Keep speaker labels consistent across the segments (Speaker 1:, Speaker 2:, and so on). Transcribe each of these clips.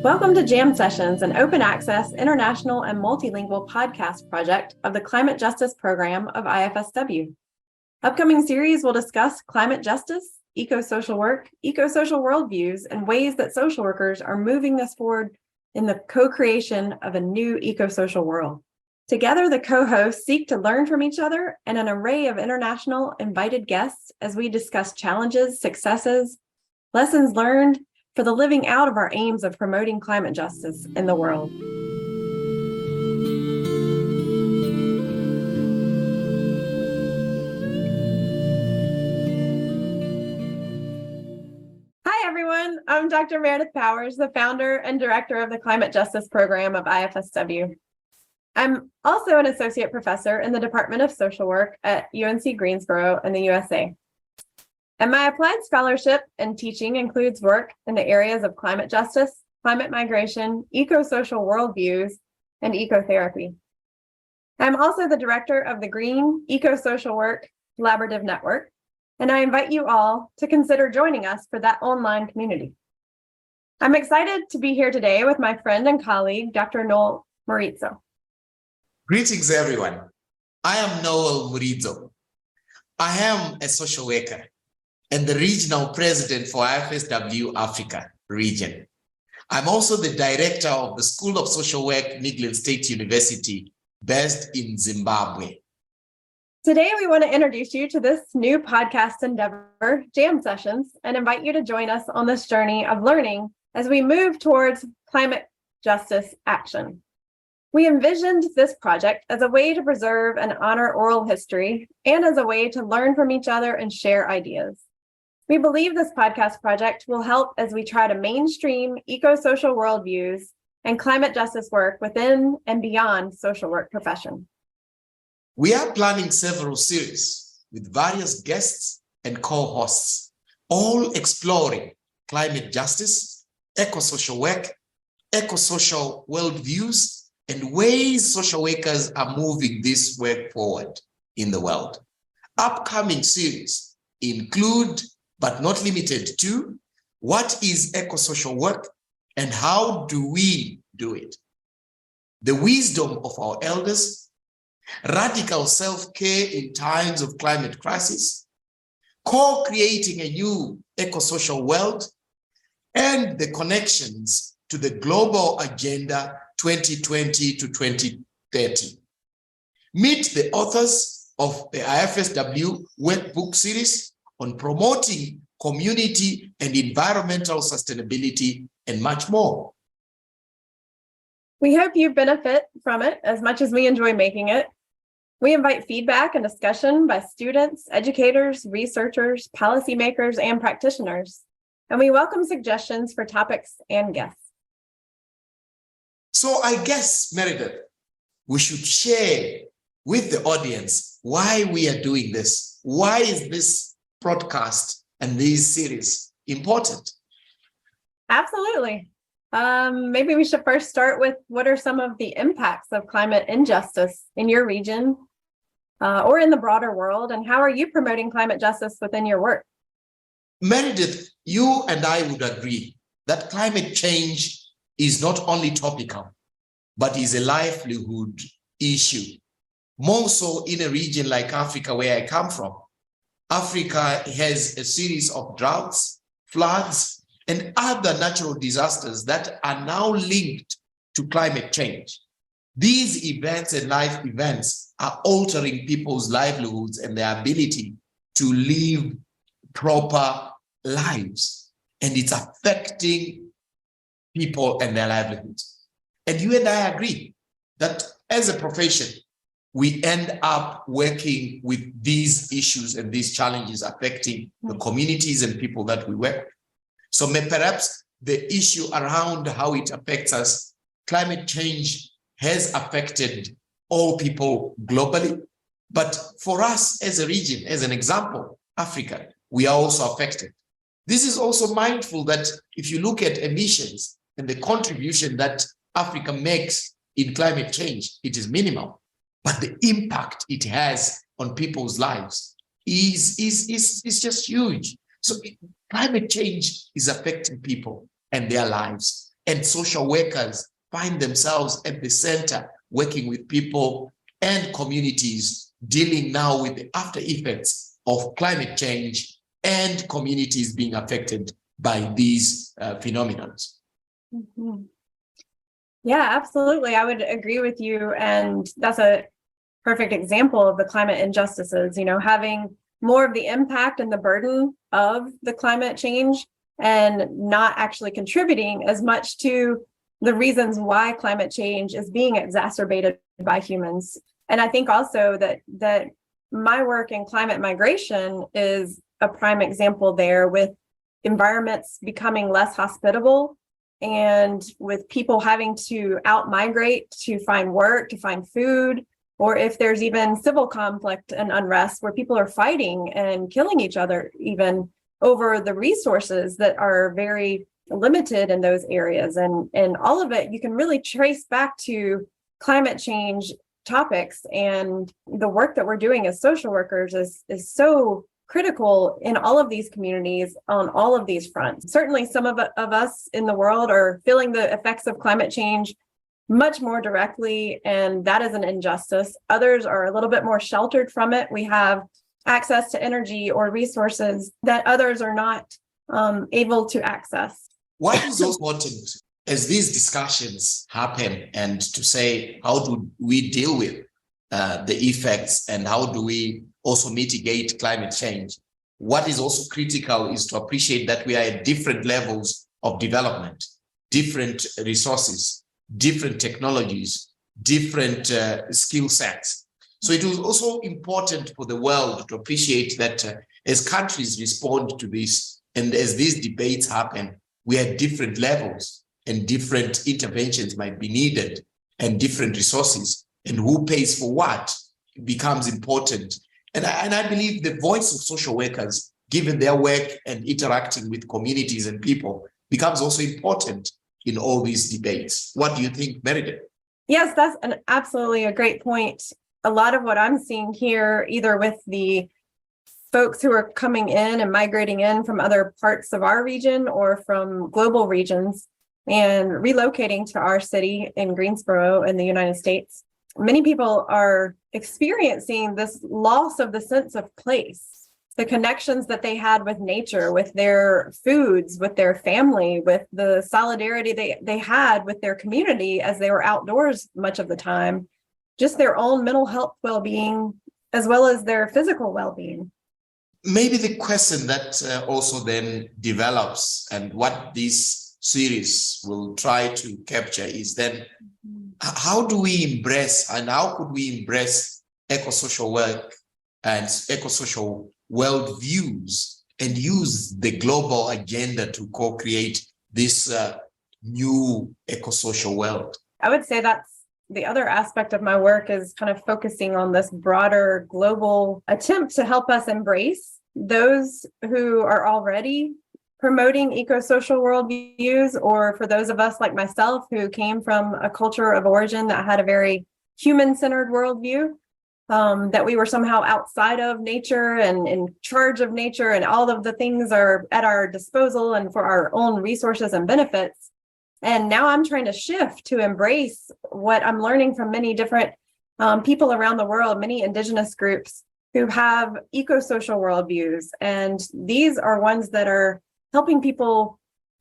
Speaker 1: Welcome to Jam Sessions, an open access, international, and multilingual podcast project of the Climate Justice Program of IFSW. Upcoming series will discuss climate justice, eco-social work, eco-social worldviews, and ways that social workers are moving us forward in the co-creation of a new eco-social world. Together, the co-hosts seek to learn from each other and an array of international invited guests as we discuss challenges, successes, lessons learned for the living out of our aims of promoting climate justice in the world. Hi, everyone. I'm Dr. Meredith Powers, the founder and director of the Climate Justice Program of IFSW. I'm also an associate professor in the Department of Social Work at UNC Greensboro in the USA. And my applied scholarship and teaching includes work in the areas of climate justice, climate migration, eco-social worldviews, and ecotherapy. I'm also the director of the Green Eco-Social Work Collaborative Network, and I invite you all to consider joining us for that online community. I'm excited to be here today with my friend and colleague, Dr. Noel Muridzo.
Speaker 2: Greetings, everyone. I am Noel Muridzo. I am a social worker and the regional president for IFSW Africa region. I'm also the director of the School of Social Work, Nigland State University, based in Zimbabwe.
Speaker 1: Today, we want to introduce you to this new podcast endeavor, Jam Sessions, and invite you to join us on this journey of learning as we move towards climate justice action. We envisioned this project as a way to preserve and honor oral history and as a way to learn from each other and share ideas. We believe this podcast project will help as we try to mainstream eco-social worldviews and climate justice work within and beyond social work profession.
Speaker 2: We are planning several series with various guests and co-hosts, all exploring climate justice, eco-social work, eco-social worldviews, and ways social workers are moving this work forward in the world. Upcoming series include, but not limited to, what is eco-social work and how do we do it? The wisdom of our elders, radical self-care in times of climate crisis, co-creating a new eco-social world, and the connections to the global agenda 2020 to 2030. Meet the authors of the IFSW workbook series on promoting community and environmental sustainability and much more.
Speaker 1: We hope you benefit from it as much as we enjoy making it. We invite feedback and discussion by students, educators, researchers, policymakers, and practitioners. And we welcome suggestions for topics and guests.
Speaker 2: So I guess, Meredith, we should share with the audience why we are doing this. Why is this broadcast and this series important?
Speaker 1: Absolutely. Maybe we should first start with what are some of the impacts of climate injustice in your region or in the broader world, and how are you promoting climate justice within your work?
Speaker 2: Meredith, you and I would agree that climate change is not only topical, but is a livelihood issue. More so in a region like Africa, where I come from. Africa has a series of droughts, floods, and other natural disasters that are now linked to climate change. These events and life events are altering people's livelihoods and their ability to live proper lives. And it's affecting people and their livelihoods. And you and I agree that as a profession, we end up working with these issues and these challenges affecting the communities and people that we work with. So perhaps the issue around how it affects us, climate change has affected all people globally. But for us as a region, as an example, Africa, we are also affected. This is also mindful that if you look at emissions and the contribution that Africa makes in climate change, it is minimal. But the impact it has on people's lives is just huge. So climate change is affecting people and their lives. and social workers find themselves at the center, working with people and communities, dealing now with the after effects of climate change and communities being affected by these phenomena.
Speaker 1: Mhm. Yeah, absolutely. I would agree with you. And that's a perfect example of the climate injustices, having more of the impact and the burden of the climate change and not actually contributing as much to the reasons why climate change is being exacerbated by humans. And I think also that my work in climate migration is a prime example there, with environments becoming less hospitable and with people having to out-migrate to find work, to find food, or if there's even civil conflict and unrest where people are fighting and killing each other even over the resources that are very limited in those areas. And all of it, you can really trace back to climate change topics. And the work that we're doing as social workers is so critical in all of these communities on all of these fronts. Certainly some of us in the world are feeling the effects of climate change much more directly, and that is an injustice. Others are a little bit more sheltered from it. We have access to energy or resources that others are not able to access.
Speaker 2: What is also important as these discussions happen, and to say, how do we deal with the effects and how do we also mitigate climate change? What is also critical is to appreciate that we are at different levels of development, different resources, different technologies, different skill sets. So it is also important for the world to appreciate that as countries respond to this, and as these debates happen, we are at different levels and different interventions might be needed and different resources, and who pays for what becomes important. And I believe the voice of social workers, given their work and interacting with communities and people, becomes also important in all these debates. What do you think, Meredith?
Speaker 1: Yes, that's absolutely a great point. A lot of what I'm seeing here, either with the folks who are coming in and migrating in from other parts of our region or from global regions and relocating to our city in Greensboro in the United States, many people are experiencing this loss of the sense of place, the connections that they had with nature, with their foods, with their family, with the solidarity they had with their community as they were outdoors much of the time, just their own mental health well-being, as well as their physical well-being.
Speaker 2: Maybe the question that also then develops, and what this series will try to capture, is then how do we embrace, and how could we embrace eco-social work and eco-social worldviews and use the global agenda to co-create this new eco-social world?
Speaker 1: I would say that's the other aspect of my work, is kind of focusing on this broader global attempt to help us embrace those who are already promoting eco-social worldviews, or for those of us like myself who came from a culture of origin that had a very human-centered worldview, that we were somehow outside of nature and in charge of nature, and all of the things are at our disposal and for our own resources and benefits. And now I'm trying to shift to embrace what I'm learning from many different people around the world, many indigenous groups who have eco-social worldviews. And these are ones that are helping people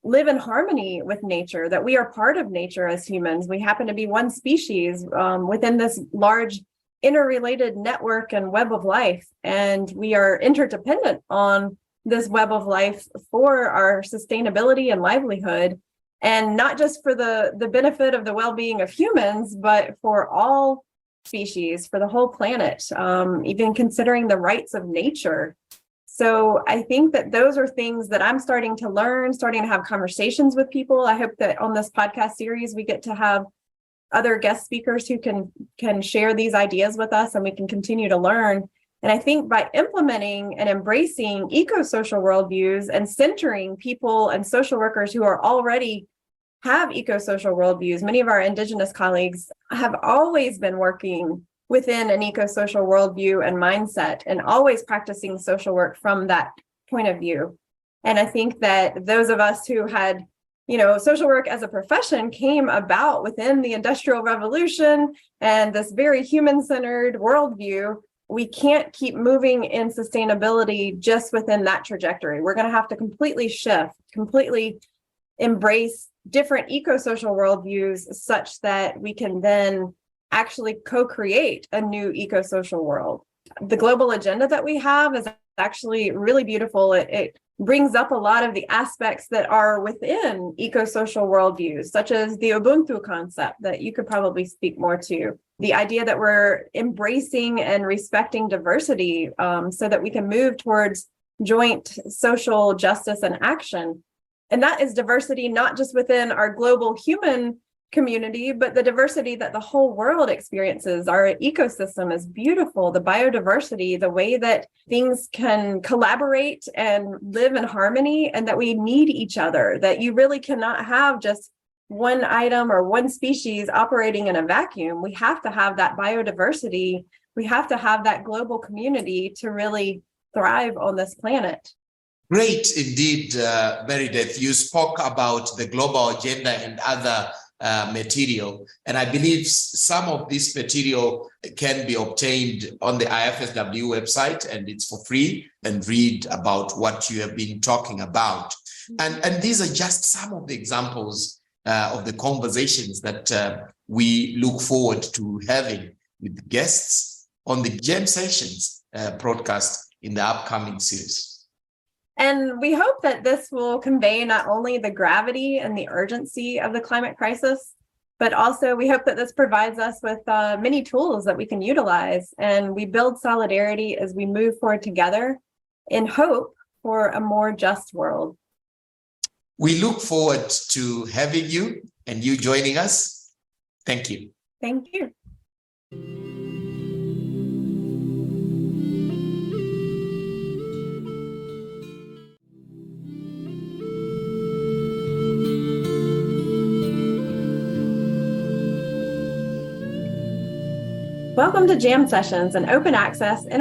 Speaker 1: live in harmony with nature, that we are part of nature as humans. We happen to be one species within this large interrelated network and web of life. And we are interdependent on this web of life for our sustainability and livelihood. And not just for the benefit of the well-being of humans, but for all species, for the whole planet, even considering the rights of nature. So I think that those are things that I'm starting to learn, starting to have conversations with people. I hope that on this podcast series, we get to have other guest speakers who can share these ideas with us, and we can continue to learn. And I think by implementing and embracing eco-social worldviews and centering people and social workers who are already have eco-social worldviews, many of our indigenous colleagues have always been working within an eco-social worldview and mindset, and always practicing social work from that point of view. And I think that those of us who had social work as a profession came about within the Industrial Revolution and this very human-centered worldview. We can't keep moving in sustainability just within that trajectory. We're going to have to completely shift, completely embrace different eco-social worldviews such that we can then actually co-create a new eco-social world. The global agenda that we have is actually really beautiful. It brings up a lot of the aspects that are within eco-social worldviews, such as the Ubuntu concept that you could probably speak more to. The idea that we're embracing and respecting diversity so that we can move towards joint social justice and action. And that is diversity not just within our global human community, but the diversity that the whole world experiences. Our ecosystem is beautiful, the biodiversity, the way that things can collaborate and live in harmony, and that we need each other, that you really cannot have just one item or one species operating in a vacuum. We have to have that biodiversity. We have to have that global community to really thrive on this planet.
Speaker 2: Great indeed, Meredith. You spoke about the global agenda and other material, and I believe some of this material can be obtained on the IFSW website, and it's for free, and read about what you have been talking about. And these are just some of the examples of the conversations that we look forward to having with guests on the Gem Sessions broadcast in the upcoming series.
Speaker 1: And we hope that this will convey not only the gravity and the urgency of the climate crisis, but also we hope that this provides us with many tools that we can utilize, and we build solidarity as we move forward together in hope for a more just world.
Speaker 2: We look forward to having you and you joining us. Thank you.
Speaker 1: Thank you. Welcome to Jam Sessions, an open access